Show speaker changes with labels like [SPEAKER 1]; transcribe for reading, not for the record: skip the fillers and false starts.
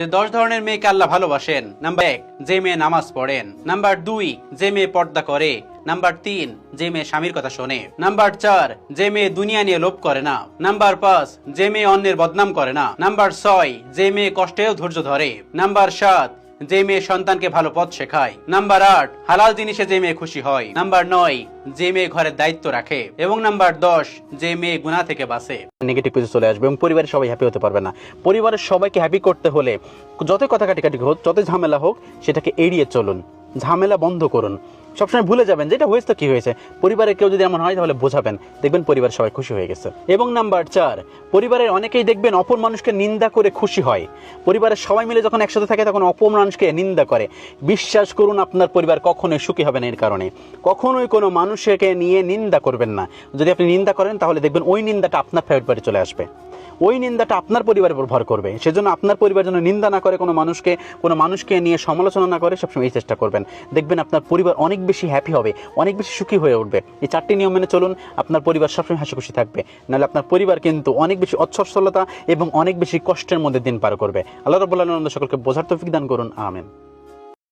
[SPEAKER 1] 10 ধরনের মেয়েকে আল্লাহ ভালোবাসেন। নাম্বার 1, যে মেয়ে নামাজ পড়েন। নাম্বার 2, যে মেয়ে পর্দা করে। নাম্বার 3, যে মেয়ে স্বামীর কথা শোনে। নাম্বার 4, যে মেয়ে দুনিয়া নিয়ে লোভ করে না। নাম্বার 5, যে মেয়ে অন্যের বদনাম করে না। নাম্বার 6, যে মেয়ে কষ্টেও ধৈর্য ধরে। নাম্বার 7, যে মেয়ে সন্তানকে ভালো পথ শেখায়। নাম্বার 8, হালাল জিনিসে যে মেয়ে খুশি হয়। নাম্বার 9, যে মেয়ে ঘরের দায়িত্ব রাখে। এবং নাম্বার 10, যে মেয়ে গুনাহ থেকে বাঁচে। নেগেটিভ কিছু চলে আসবে এবং পরিবারের সবাই হ্যাপি হতে পারবে না। পরিবারের সবাইকে হ্যাপি করতে হলে যত কথা কাটি হোক, যত ঝামেলা হোক, সেটাকে এড়িয়ে চলুন। ঝামেলা বন্ধ করুন। সবসময় ভুলে যাবেন যেটা হয়েছে তো কি হয়েছে। পরিবারের কেউ যদি এমন হয় তাহলে বোঝাবেন, দেখবেন পরিবার সবাই খুশি হয়ে গেছে। এবং নাম্বার 4, পরিবারের অনেকেই দেখবেন অপর মানুষকে নিন্দা করে খুশি হয়। পরিবারের সবাই মিলে যখন একসাথে থাকে তখন অপর মানুষকে নিন্দা করে। বিশ্বাস করুন, আপনার পরিবার কখনোই সুখী হবে না। এর কারণে কখনোই কোনো মানুষকে নিয়ে নিন্দা করবেন না। যদি আপনি নিন্দা করেন তাহলে দেখবেন ওই নিন্দাটা আপনার ফেভারিট বাড়ি চলে আসবে, ওই নিন্দাটা আপনার পরিবারের উপর ভর করবে। সেজন্য আপনার পরিবার যেন নিন্দা না করে, কোনো মানুষকে নিয়ে সমালোচনা না করে, সবসময় এই চেষ্টা করবেন। দেখবেন আপনার পরিবার অনেক বেশি হ্যাপি হবে, অনেক বেশি সুখী হয়ে উঠবে। এই 4টি নিয়ম মেনে চলুন, আপনার পরিবার সবসময় হাসি খুশি থাকবে। নাহলে আপনার পরিবার কিন্তু অনেক বেশি অসচ্ছলতা এবং অনেক বেশি কষ্টের মধ্যে দিন পার করবে। আল্লাহ রাব্বুল আলামিন সকলকে বোঝার তৌফিক দান করুন। আমিন।